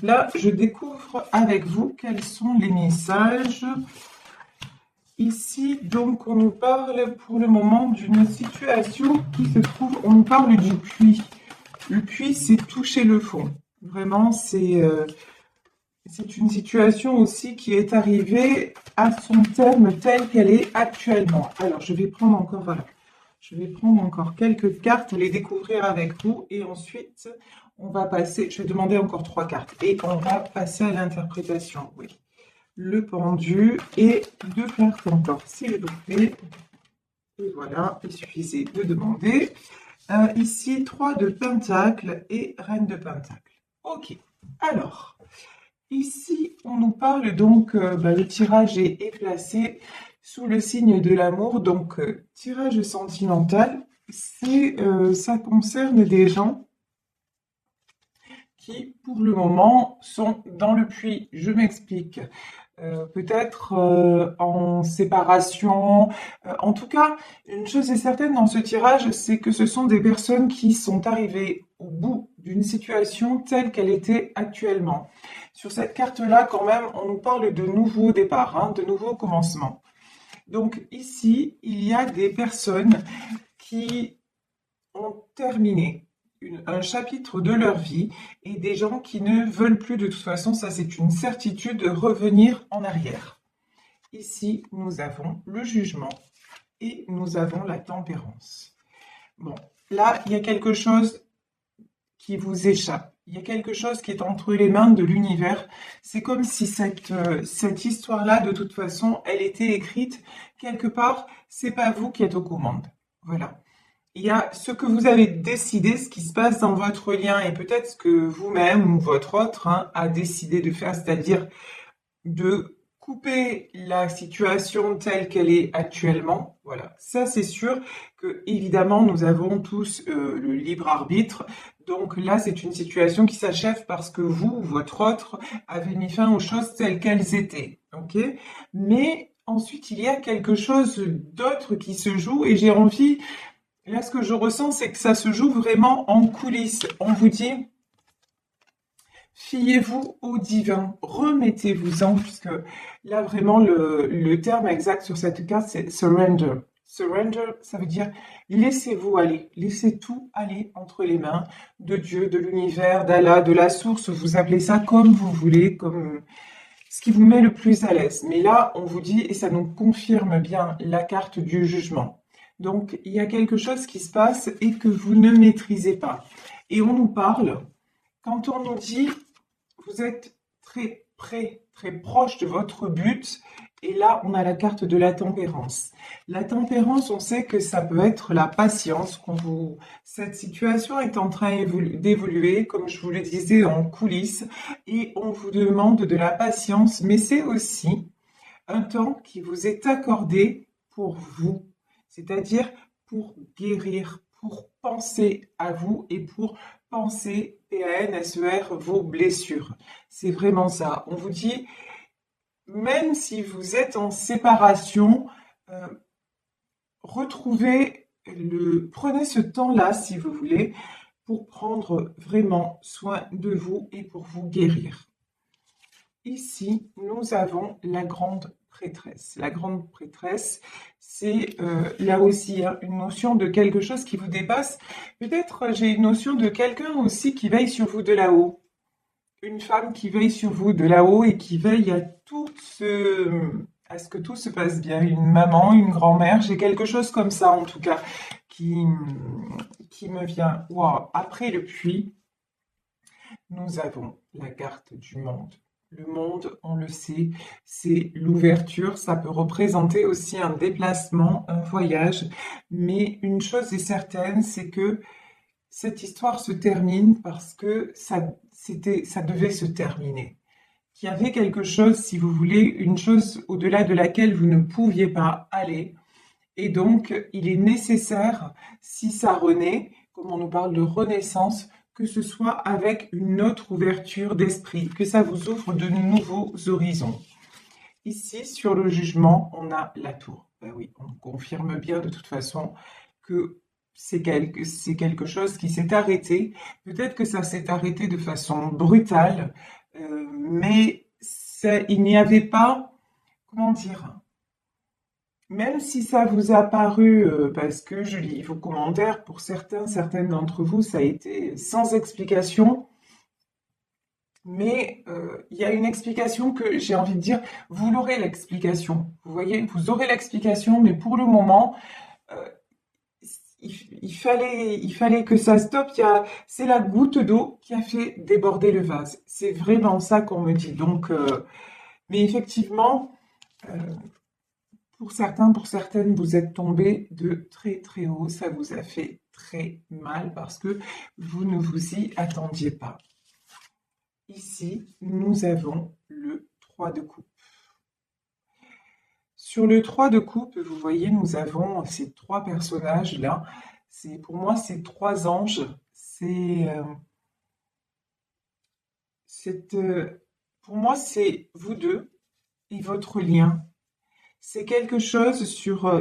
Là, je découvre avec vous quels sont les messages. Ici, donc, on nous parle pour le moment d'une situation qui se trouve, on nous parle du puits. Le puits, c'est toucher le fond. Vraiment, c'est une situation aussi qui est arrivée à son terme tel qu'elle est actuellement. Alors, je vais prendre encore, voilà. Je vais prendre encore quelques cartes, les découvrir avec vous et ensuite, on va passer, je vais demander encore 3 cartes et on va passer à l'interprétation. Oui. Le pendu et 2 cartes encore, s'il vous plaît. Et voilà, il suffisait de demander. Ici, 3 de Pentacle et Reine de Pentacle. Ok, alors, ici, on nous parle donc, le tirage est placé sous le signe de l'amour, donc tirage sentimental, ça concerne des gens qui, pour le moment, sont dans le puits. Je m'explique. Peut-être en séparation. En tout cas, une chose est certaine dans ce tirage, c'est que ce sont des personnes qui sont arrivées au bout d'une situation telle qu'elle était actuellement. Sur cette carte-là, quand même, on nous parle de nouveaux départs, de nouveaux commencements. Donc ici, il y a des personnes qui ont terminé un chapitre de leur vie et des gens qui ne veulent plus de toute façon, ça c'est une certitude, de revenir en arrière. Ici, nous avons le jugement et nous avons la tempérance. Bon, là, il y a quelque chose qui vous échappe. Il y a quelque chose qui est entre les mains de l'univers. C'est comme si cette histoire-là, de toute façon, elle était écrite quelque part. C'est pas vous qui êtes aux commandes. Voilà. Il y a ce que vous avez décidé, ce qui se passe dans votre lien, et peut-être ce que vous-même ou votre autre a décidé de faire, c'est-à-dire de couper la situation telle qu'elle est actuellement. Voilà, ça c'est sûr que évidemment nous avons tous le libre arbitre. Donc là, c'est une situation qui s'achève parce que vous, votre autre, avez mis fin aux choses telles qu'elles étaient. Ok? Mais ensuite, il y a quelque chose d'autre qui se joue et j'ai envie. Là, ce que je ressens, c'est que ça se joue vraiment en coulisses. On vous dit, fiez-vous au divin, remettez-vous-en, puisque là, vraiment, le terme exact sur cette carte, c'est surrender. Surrender, ça veut dire laissez-vous aller, laissez tout aller entre les mains de Dieu, de l'univers, d'Allah, de la source, vous appelez ça comme vous voulez, comme ce qui vous met le plus à l'aise. Mais là, on vous dit, et ça nous confirme bien la carte du jugement. Donc, il y a quelque chose qui se passe et que vous ne maîtrisez pas. Et on nous parle, quand on nous dit, vous êtes très près, très proche de votre but, et là, on a la carte de la tempérance. La tempérance, on sait que ça peut être la patience. Cette situation est en train d'évoluer, comme je vous le disais, en coulisses, et on vous demande de la patience, mais c'est aussi un temps qui vous est accordé pour vous. C'est-à-dire pour guérir, pour penser à vous et pour penser, P-A-N-S-E-R, vos blessures. C'est vraiment ça. On vous dit, même si vous êtes en séparation, prenez ce temps-là, si vous voulez, pour prendre vraiment soin de vous et pour vous guérir. Ici, nous avons la grande prêtresse. La grande prêtresse, c'est là aussi une notion de quelque chose qui vous dépasse. Peut-être j'ai une notion de quelqu'un aussi qui veille sur vous de là-haut. Une femme qui veille sur vous de là-haut et qui veille à ce que tout se passe bien. Une maman, une grand-mère, j'ai quelque chose comme ça en tout cas qui me vient. Wow. Après le puits, nous avons la carte du monde. Le monde, on le sait, c'est l'ouverture. Ça peut représenter aussi un déplacement, un voyage. Mais une chose est certaine, c'est que cette histoire se termine parce que ça devait se terminer. Qu'il y avait quelque chose, si vous voulez, une chose au-delà de laquelle vous ne pouviez pas aller. Et donc, il est nécessaire, si ça renaît, comme on nous parle de renaissance, que ce soit avec une autre ouverture d'esprit, que ça vous ouvre de nouveaux horizons. Ici, sur le jugement, on a la tour. Ben oui, on confirme bien de toute façon que c'est quelque chose qui s'est arrêté. Peut-être que ça s'est arrêté de façon brutale. mais il n'y avait pas, comment dire, même si ça vous a paru, parce que je lis vos commentaires, pour certaines d'entre vous, ça a été sans explication, mais il y a une explication que j'ai envie de dire, vous l'aurez l'explication. Vous voyez, vous aurez l'explication, mais pour le moment, euh, il fallait que ça stoppe. C'est la goutte d'eau qui a fait déborder le vase. C'est vraiment ça qu'on me dit. Donc, mais effectivement, euh, pour certains, pour certaines, vous êtes tombés de très très haut. Ça vous a fait très mal parce que vous ne vous y attendiez pas. Ici, nous avons le 3 de coupe. Sur le 3 de coupe, vous voyez, nous avons ces trois personnages-là. Pour moi, ces trois anges. C'est, pour moi, c'est vous deux et votre lien. C'est quelque chose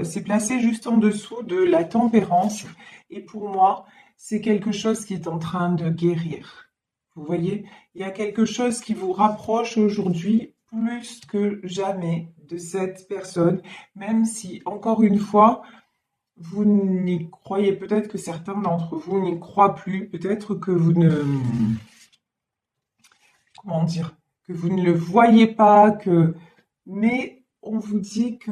c'est placé juste en dessous de la tempérance. Et pour moi, c'est quelque chose qui est en train de guérir. Vous voyez, il y a quelque chose qui vous rapproche aujourd'hui plus que jamais de cette personne, même si, encore une fois, vous n'y croyez, peut-être que certains d'entre vous n'y croient plus, peut-être que vous ne, comment dire, que vous ne le voyez pas, mais on vous dit que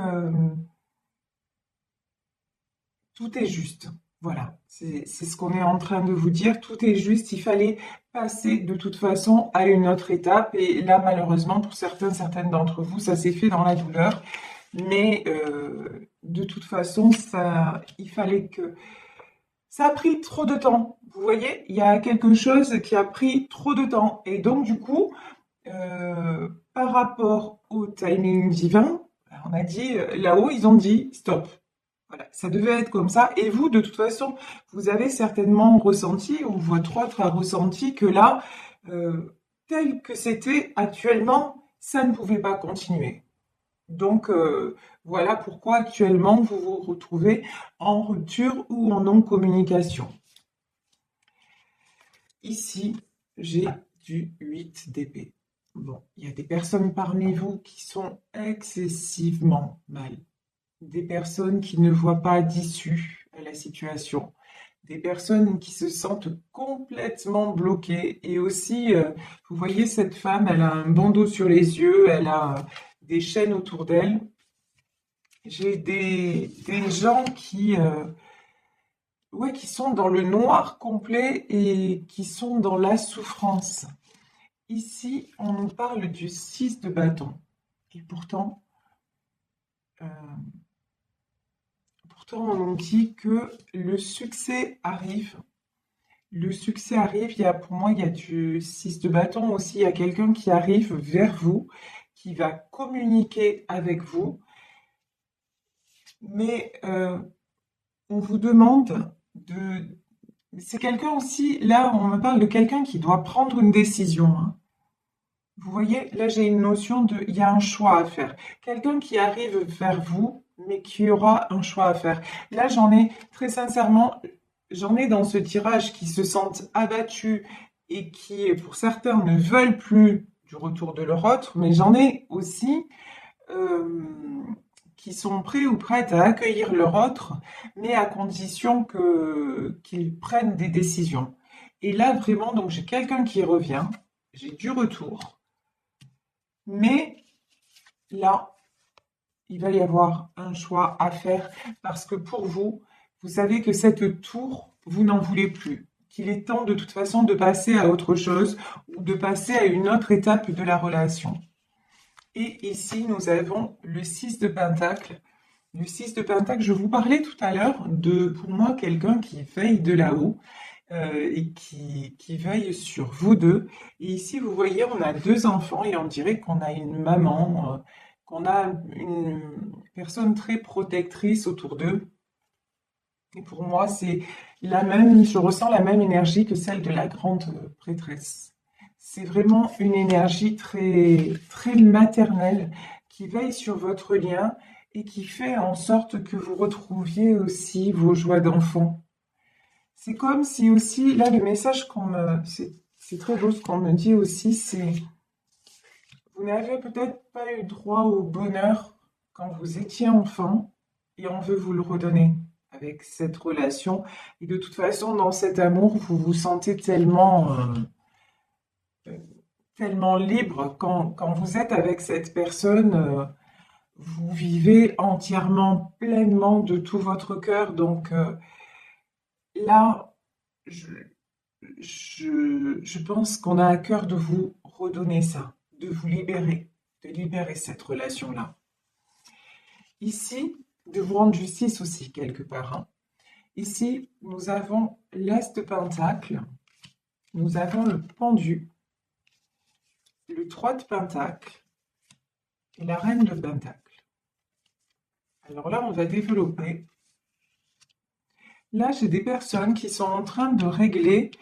tout est juste. Voilà, c'est ce qu'on est en train de vous dire. Tout est juste. Il fallait passer de toute façon à une autre étape. Et là, malheureusement, pour certaines d'entre vous, ça s'est fait dans la douleur. Mais de toute façon, il fallait que... Ça a pris trop de temps. Vous voyez, il y a quelque chose qui a pris trop de temps. Et donc, du coup, par rapport au timing divin, on a dit, là-haut, ils ont dit stop. Voilà, ça devait être comme ça. Et vous, de toute façon, vous avez certainement ressenti, ou votre autre a ressenti que là, tel que c'était actuellement, ça ne pouvait pas continuer. Donc, voilà pourquoi actuellement vous vous retrouvez en rupture ou en non-communication. Ici, j'ai du 8 d'épée. Bon, il y a des personnes parmi vous qui sont excessivement mal. Des personnes qui ne voient pas d'issue à la situation. Des personnes qui se sentent complètement bloquées. Et aussi, vous voyez cette femme, elle a un bandeau sur les yeux, elle a des chaînes autour d'elle. J'ai des gens ouais, qui sont dans le noir complet et qui sont dans la souffrance. Ici, on nous parle du 6 de bâton. Et euh, pourtant, on nous dit que le succès arrive. Le succès arrive. Pour moi, il y a du 6 de bâton aussi. Il y a quelqu'un qui arrive vers vous, qui va communiquer avec vous. Mais on vous demande de... C'est quelqu'un aussi, là, on me parle de quelqu'un qui doit prendre une décision, hein. Vous voyez, là j'ai une notion de, il y a un choix à faire. Quelqu'un qui arrive vers vous, mais qui aura un choix à faire. Là j'en ai, très sincèrement, j'en ai dans ce tirage qui se sentent abattus et qui, pour certains, ne veulent plus du retour de leur autre, mais j'en ai aussi euh, qui sont prêts ou prêtes à accueillir leur autre, mais à condition qu'ils prennent des décisions. Et là vraiment, donc j'ai quelqu'un qui revient, j'ai du retour. Mais là, il va y avoir un choix à faire parce que pour vous, vous savez que cette tour, vous n'en voulez plus. Qu'il est temps de toute façon de passer à autre chose ou de passer à une autre étape de la relation. Et ici, nous avons le 6 de Pentacle. Le 6 de Pentacle, je vous parlais tout à l'heure de, pour moi, quelqu'un qui veille de là-haut. Et qui veille sur vous deux. Et ici, vous voyez, on a deux enfants et on dirait qu'on a une maman, qu'on a une personne très protectrice autour d'eux. Et pour moi, je ressens la même énergie que celle de la grande prêtresse. C'est vraiment une énergie très, très maternelle qui veille sur votre lien et qui fait en sorte que vous retrouviez aussi vos joies d'enfant. C'est comme si aussi, là, le message c'est très beau ce qu'on me dit aussi, c'est vous n'avez peut-être pas eu droit au bonheur quand vous étiez enfant et on veut vous le redonner avec cette relation. Et de toute façon, dans cet amour, vous vous sentez euh, tellement libre quand vous êtes avec cette personne. Vous vivez entièrement, pleinement de tout votre cœur. Donc là, je, je pense qu'on a à cœur de vous redonner ça, de vous libérer, de libérer cette relation-là. Ici, de vous rendre justice aussi quelque part, hein. Ici, nous avons l'As de Pentacle, nous avons le Pendu, le 3 de Pentacle et la Reine de Pentacle. Alors là, on va développer. Là, j'ai des personnes qui sont en train de régler,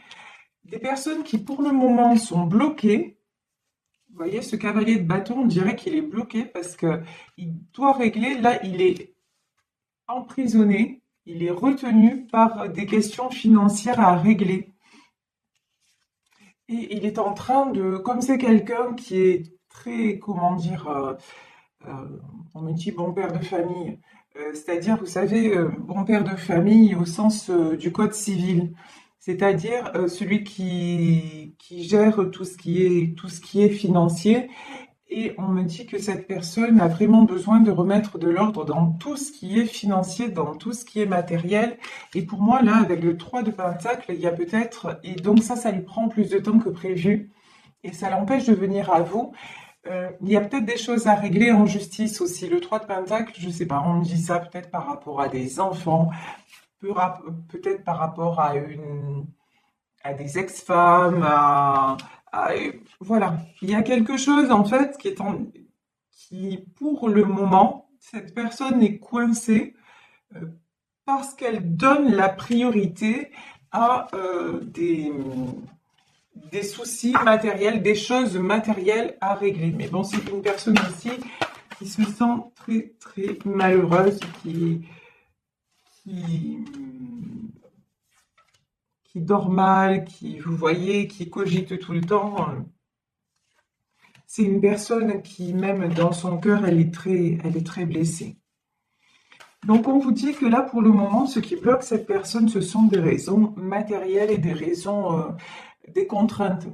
des personnes qui pour le moment sont bloquées. Vous voyez, ce cavalier de bâton, on dirait qu'il est bloqué parce qu'il doit régler. Là, il est emprisonné, il est retenu par des questions financières à régler. Et il est en train de, comme c'est quelqu'un qui est très, comment dire, on me dit bon père de famille, c'est-à-dire, vous savez, bon père de famille au sens du code civil, c'est-à-dire celui qui gère tout ce qui est financier. Et on me dit que cette personne a vraiment besoin de remettre de l'ordre dans tout ce qui est financier, dans tout ce qui est matériel. Et pour moi, là, avec le 3 de Pentacle, il y a peut-être... Et donc ça lui prend plus de temps que prévu. Et ça l'empêche de venir à vous. Il y a peut-être des choses à régler en justice aussi. Le 3 de Pentacle, je sais pas, on me dit ça peut-être par rapport à des enfants, peut-être par rapport à des ex-femmes, voilà. Il y a quelque chose en fait qui, pour le moment, cette personne est coincée euh, parce qu'elle donne la priorité à des soucis matériels, des choses matérielles à régler. Mais bon, c'est une personne aussi qui se sent très très malheureuse, qui, qui dort mal, qui, vous voyez, qui cogite tout le temps. C'est une personne qui, même dans son cœur, elle est très blessée. Donc, on vous dit que là, pour le moment, ce qui bloque cette personne, ce sont des raisons matérielles et des raisons, des contraintes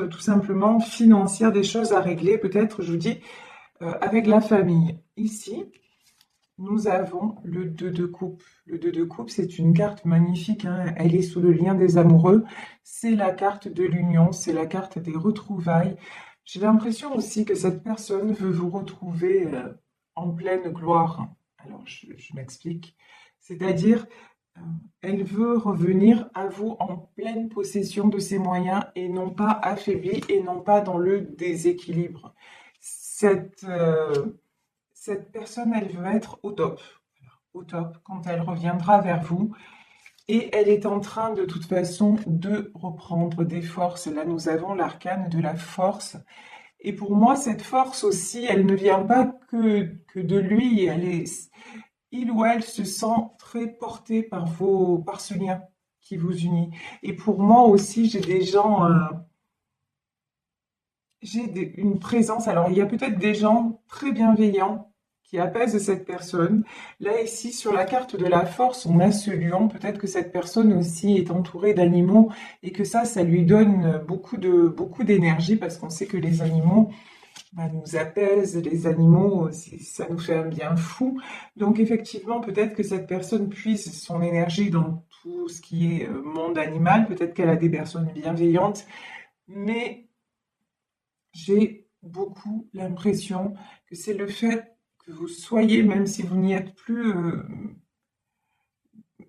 tout simplement financières, des choses à régler, peut-être, je vous dis, avec la famille. Ici, nous avons le 2 de coupe. Le 2 de coupe, c'est une carte magnifique, hein. Elle est sous le lien des amoureux. C'est la carte de l'union, c'est la carte des retrouvailles. J'ai l'impression aussi que cette personne veut vous retrouver en pleine gloire. Alors, je m'explique. C'est-à-dire, euh, elle veut revenir à vous en pleine possession de ses moyens et non pas affaiblie et non pas dans le déséquilibre. Cette personne, elle veut être au top, quand elle reviendra vers vous. Et elle est en train, de toute façon, de reprendre des forces. Là, nous avons l'arcane de la force. Et pour moi, cette force aussi, elle ne vient pas que de lui. Il ou elle se sent très porté par ce lien qui vous unit. Et pour moi aussi, j'ai des gens, une présence. Alors, il y a peut-être des gens très bienveillants qui apaisent cette personne. Là, ici, sur la carte de la force, on a ce lion. Peut-être que cette personne aussi est entourée d'animaux et que ça lui donne beaucoup d'énergie parce qu'on sait que les animaux nous apaisent, les animaux, ça nous fait un bien fou. Donc, effectivement, peut-être que cette personne puise son énergie dans tout ce qui est monde animal. Peut-être qu'elle a des personnes bienveillantes, mais j'ai beaucoup l'impression que c'est le fait que vous soyez, même si vous n'y êtes plus,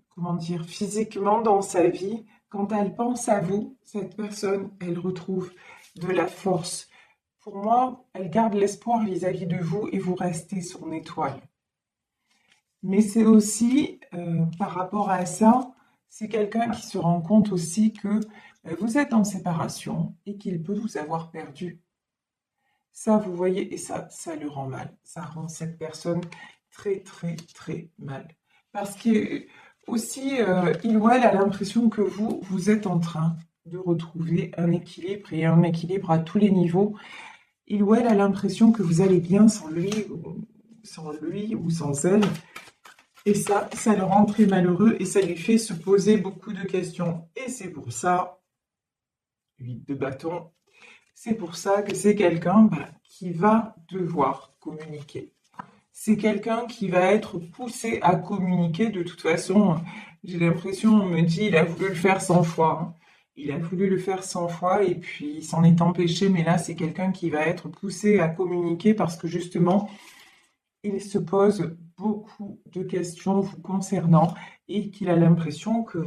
comment dire, physiquement dans sa vie, quand elle pense à vous, cette personne, elle retrouve de la force. Pour moi, elle garde l'espoir vis-à-vis de vous et vous restez son étoile. Mais c'est aussi, par rapport à ça, c'est quelqu'un qui se rend compte aussi que vous êtes en séparation et qu'il peut vous avoir perdu. Ça, vous voyez, et ça le rend mal. Ça rend cette personne très, très, très mal. Parce que aussi, il ou elle a l'impression que vous êtes en train de retrouver un équilibre et un équilibre à tous les niveaux. Il ou elle a l'impression que vous allez bien sans lui ou sans elle. Et ça le rend très malheureux et ça lui fait se poser beaucoup de questions. Et c'est pour ça, 8 de bâton, c'est pour ça que c'est quelqu'un qui va devoir communiquer. C'est quelqu'un qui va être poussé à communiquer. De toute façon, j'ai l'impression, on me dit, il a voulu le faire 100 fois. Hein. Il a voulu le faire 100 fois et puis il s'en est empêché. Mais là, c'est quelqu'un qui va être poussé à communiquer parce que justement, il se pose beaucoup de questions vous concernant et qu'il a l'impression que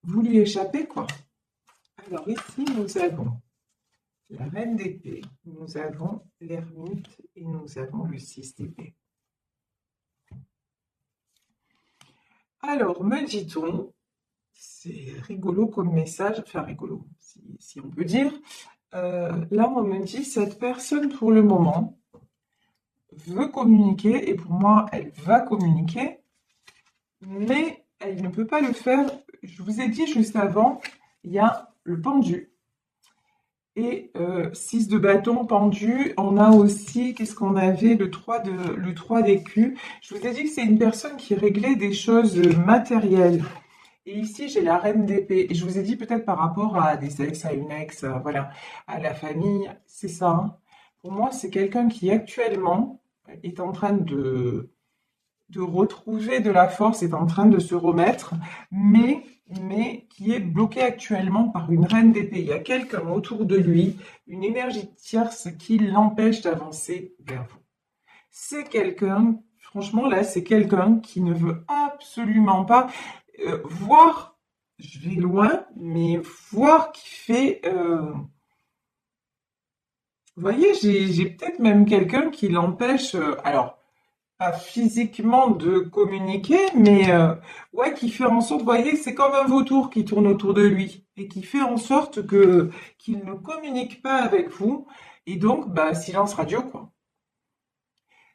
vous lui échappez, quoi. Alors ici, nous avons la reine d'épée, nous avons l'ermite et nous avons le 6 d'épée. Alors, me dit-on, c'est rigolo comme message, enfin rigolo, si on peut dire. Là, on me dit, cette personne, pour le moment, veut communiquer, et pour moi, elle va communiquer, mais elle ne peut pas le faire. Je vous ai dit juste avant, il y a le pendu. Et 6 de bâton pendu, on a aussi, qu'est-ce qu'on avait, le 3 d'écu. Je vous ai dit que c'est une personne qui réglait des choses matérielles. Et ici, j'ai la reine d'épée. Et je vous ai dit peut-être par rapport à des ex, à une ex, voilà, à la famille, c'est ça. Hein. Pour moi, c'est quelqu'un qui actuellement est en train de retrouver de la force, est en train de se remettre, mais qui est bloqué actuellement par une reine d'épée. Il y a quelqu'un autour de lui, une énergie tierce qui l'empêche d'avancer vers vous. C'est quelqu'un, franchement là, c'est quelqu'un qui ne veut absolument pas voir, je vais loin, mais voir qui fait... vous voyez, j'ai peut-être même quelqu'un qui l'empêche... alors, pas physiquement de communiquer, mais ouais, qui fait en sorte, vous voyez, c'est comme un vautour qui tourne autour de lui et qui fait en sorte que qu'il ne communique pas avec vous et donc silence radio quoi.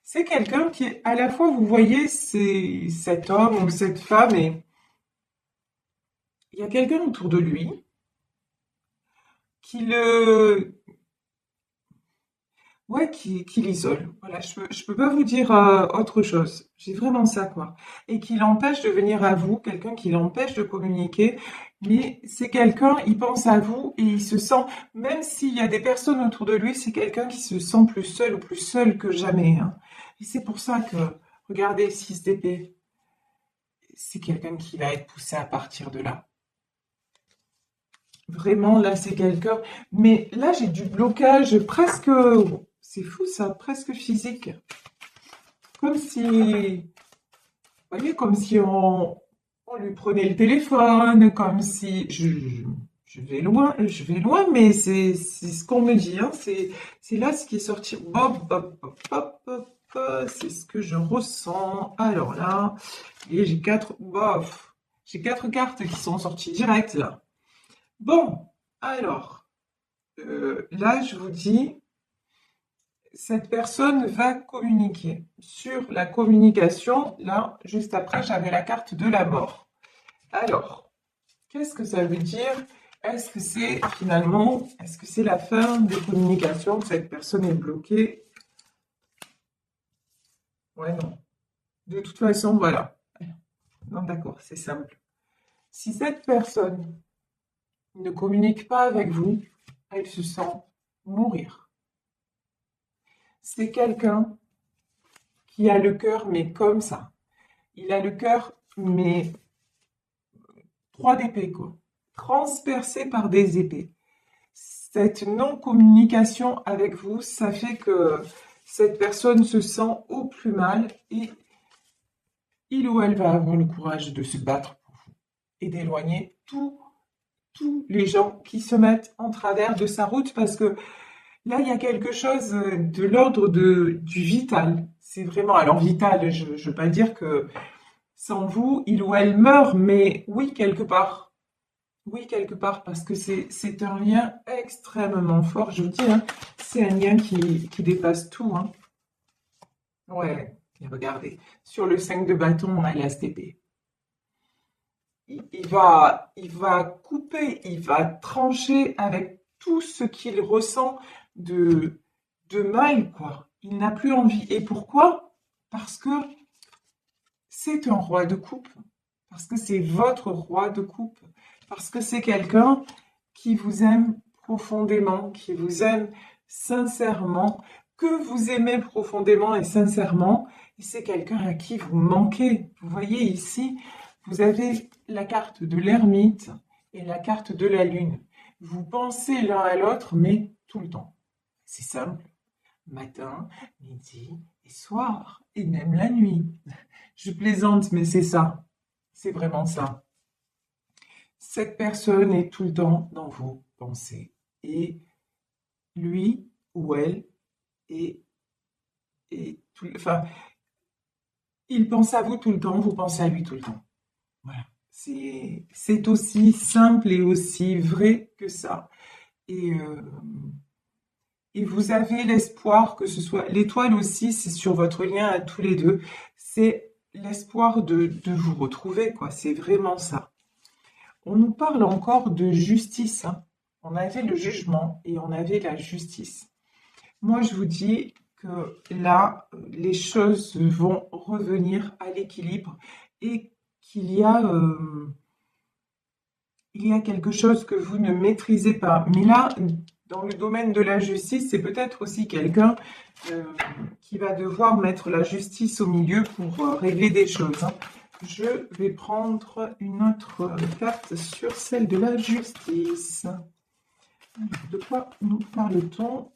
C'est quelqu'un qui à la fois vous voyez c'est cet homme ou cette femme et il y a quelqu'un autour de lui qui le ouais, qui l'isole. Voilà, je peux pas vous dire autre chose. J'ai vraiment ça, quoi. Et qui l'empêche de venir à vous, quelqu'un qui l'empêche de communiquer. Mais c'est quelqu'un, il pense à vous et il se sent, même s'il y a des personnes autour de lui, c'est quelqu'un qui se sent plus seul ou plus seul que jamais. Hein. Et c'est pour ça que, regardez, 6 d'épée, c'est quelqu'un qui va être poussé à partir de là. Vraiment, là, c'est quelqu'un. Mais là, j'ai du blocage presque. C'est fou, ça, presque physique. Comme si. Vous voyez, comme si on lui prenait le téléphone, comme si. Je vais loin, mais c'est ce qu'on me dit. Hein, c'est là ce qui est sorti. Hop, hop, hop, hop, hop, c'est ce que je ressens. Alors là, et j'ai quatre. Bof. J'ai 4 cartes qui sont sorties direct là. Bon, alors, là, je vous dis, cette personne va communiquer. Sur la communication, là, juste après, j'avais la carte de la mort. Alors, qu'est-ce que ça veut dire? Est-ce que c'est finalement, est-ce que c'est la fin des communications? Cette personne est bloquée? Ouais, non. De toute façon, voilà. Non, d'accord, c'est simple. Si cette personne ne communique pas avec vous, elle se sent mourir. C'est quelqu'un qui a le cœur, mais comme ça. Il a le cœur, mais 3 d'épée, quoi. Transpercé par des épées. Cette non-communication avec vous, ça fait que cette personne se sent au plus mal et il ou elle va avoir le courage de se battre pour vous et d'éloigner tous les gens qui se mettent en travers de sa route parce que là, il y a quelque chose de l'ordre du vital. C'est vraiment, alors vital, je ne veux pas dire que sans vous, il ou elle meurt, mais oui, quelque part. Oui, quelque part, parce que c'est un lien extrêmement fort. Je vous dis, hein, c'est un lien qui dépasse tout. Hein. Ouais, et regardez, sur le 5 de bâton, on a l'as d'épée. il va couper, il va trancher avec tout ce qu'il ressent de, de mal, quoi. Il n'a plus envie. Et pourquoi? Parce que c'est un roi de coupe, parce que c'est votre roi de coupe, parce que c'est quelqu'un qui vous aime profondément, qui vous aime sincèrement, que vous aimez profondément et sincèrement, et c'est quelqu'un à qui vous manquez. Vous voyez ici, vous avez la carte de l'ermite et la carte de la lune. Vous pensez l'un à l'autre, mais tout le temps. C'est simple, matin, midi et soir, et même la nuit. Je plaisante, mais c'est ça. C'est vraiment ça. Cette personne est tout le temps dans vos pensées. Et lui ou elle est, enfin, il pense à vous tout le temps, vous pensez à lui tout le temps. Voilà. C'est aussi simple et aussi vrai que ça. Et, euh, et vous avez l'espoir que ce soit... L'étoile aussi, c'est sur votre lien à tous les deux. C'est l'espoir de vous retrouver, quoi. C'est vraiment ça. On nous parle encore de justice, hein. On avait le jugement et on avait la justice. Moi, je vous dis que là, les choses vont revenir à l'équilibre et qu'il il y a quelque chose que vous ne maîtrisez pas. Mais là, dans le domaine de la justice, c'est peut-être aussi quelqu'un euh, qui va devoir mettre la justice au milieu pour régler des choses, hein. Je vais prendre une autre carte sur celle de la justice. De quoi nous parle-t-on?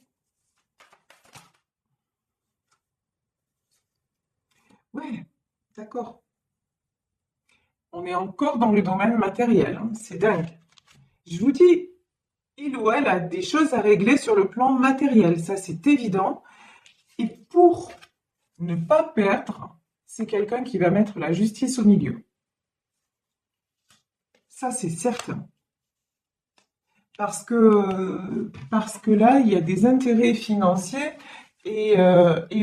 Ouais, d'accord. On est encore dans le domaine matériel, hein. C'est dingue. Je vous dis, il ou elle a des choses à régler sur le plan matériel, ça c'est évident. Et pour ne pas perdre, c'est quelqu'un qui va mettre la justice au milieu. Ça c'est certain. Parce que là, il y a des intérêts financiers et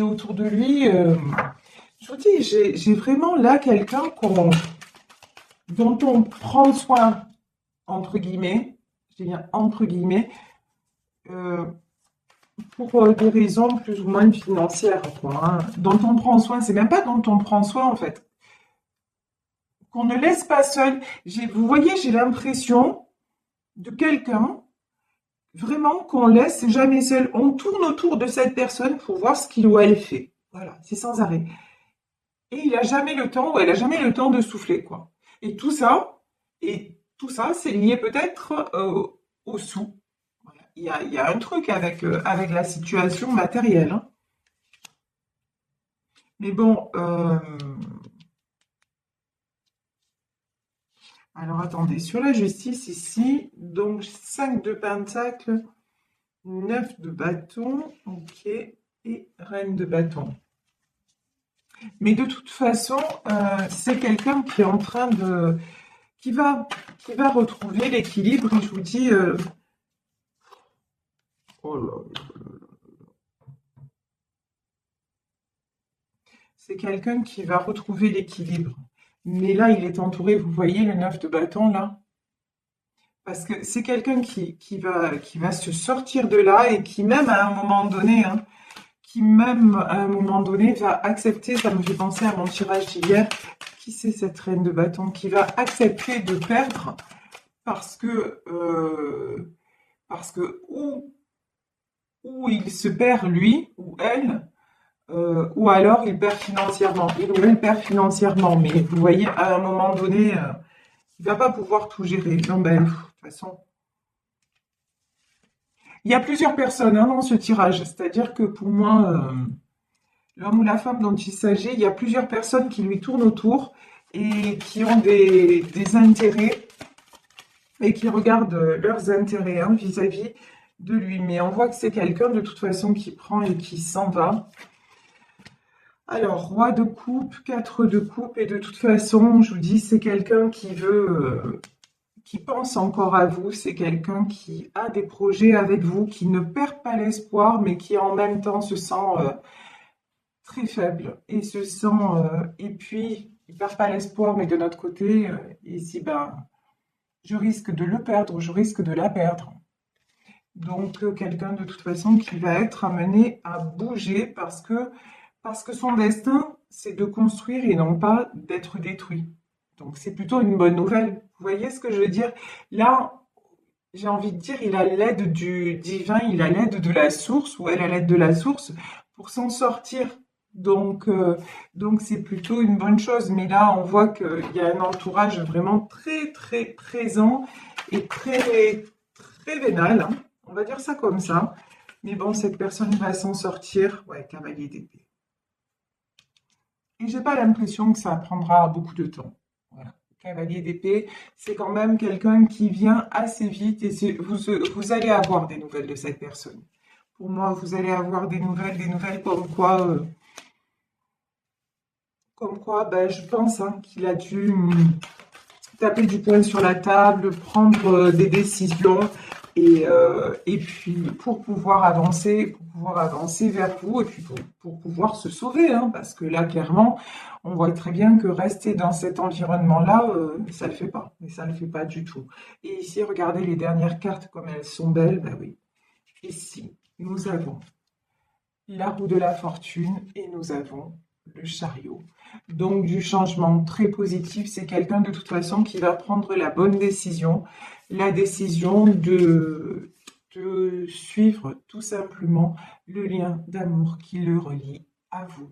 autour de lui, je vous dis, j'ai vraiment là quelqu'un dont on prend soin, entre guillemets, je dis bien entre guillemets, euh, pour des raisons plus ou moins financières, quoi, hein. Dont on prend soin, c'est même pas dont on prend soin en fait, qu'on ne laisse pas seul. Vous voyez, j'ai l'impression de quelqu'un vraiment qu'on laisse jamais seul. On tourne autour de cette personne pour voir ce qu'il ou elle fait. Voilà, c'est sans arrêt. Et il a jamais le temps, ou elle a jamais le temps de souffler, quoi. Et tout ça, c'est lié peut-être au sous. Voilà. Il y a un truc avec la situation matérielle, hein. Mais bon, alors attendez, sur la justice ici, donc 5 de pentacle, 9 de bâton, ok, et reine de bâton. Mais de toute façon, c'est quelqu'un qui est en train de... qui va, qui va retrouver l'équilibre, et je vous dis... oh là là. C'est quelqu'un qui va retrouver l'équilibre. Mais là, il est entouré, vous voyez le 9 de bâton, là? Parce que c'est quelqu'un qui va se sortir de là et qui même à un moment donné, hein, qui même à un moment donné va accepter, ça me fait penser à mon tirage d'hier, qui c'est cette reine de bâton, qui va accepter de perdre parce parce que ou il se perd lui ou elle, ou alors il perd financièrement, il ou elle perd financièrement, mais vous voyez, à un moment donné, il va pas pouvoir tout gérer. Non, ben, de toute façon, il y a plusieurs personnes, hein, dans ce tirage, c'est-à-dire que pour moi, l'homme ou la femme dont il s'agit, il y a plusieurs personnes qui lui tournent autour et qui ont des intérêts et qui regardent leurs intérêts, hein, vis-à-vis de lui. Mais on voit que c'est quelqu'un de toute façon qui prend et qui s'en va. Alors, roi de coupe, 4 de coupe, et de toute façon, je vous dis, c'est quelqu'un qui veut, qui pense encore à vous, c'est quelqu'un qui a des projets avec vous, qui ne perd pas l'espoir, mais qui en même temps se sent très faible et se sent il perd pas l'espoir, mais de notre côté, ici, ben, je risque de le perdre, je risque de la perdre. Donc, quelqu'un de toute façon qui va être amené à bouger parce que son destin, c'est de construire et non pas d'être détruit. Donc, c'est plutôt une bonne nouvelle. Vous voyez ce que je veux dire? Là, j'ai envie de dire, il a l'aide du divin, il a l'aide de la source, ou elle a l'aide de la source pour s'en sortir. Donc, euh, donc c'est plutôt une bonne chose. Mais là, on voit qu'il y a un entourage vraiment très, très présent et très, très vénal, hein. On va dire ça comme ça. Mais bon, cette personne va s'en sortir. Ouais, cavalier d'épée. Et j'ai pas l'impression que ça prendra beaucoup de temps. Voilà. Cavalier d'épée, c'est quand même quelqu'un qui vient assez vite et vous allez avoir des nouvelles de cette personne. Pour moi, vous allez avoir des nouvelles comme quoi, ben, je pense hein, qu'il a dû taper du poing sur la table, prendre des décisions et puis pour pouvoir avancer vers vous et puis pour pouvoir se sauver, hein, parce que là clairement, on voit très bien que rester dans cet environnement-là, ça le fait pas, mais ça le fait pas du tout. Et ici, regardez les dernières cartes comme elles sont belles, ben oui. Ici, nous avons la roue de la fortune et nous avons le chariot. Donc du changement très positif, c'est quelqu'un de toute façon qui va prendre la bonne décision, la décision de suivre tout simplement le lien d'amour qui le relie à vous.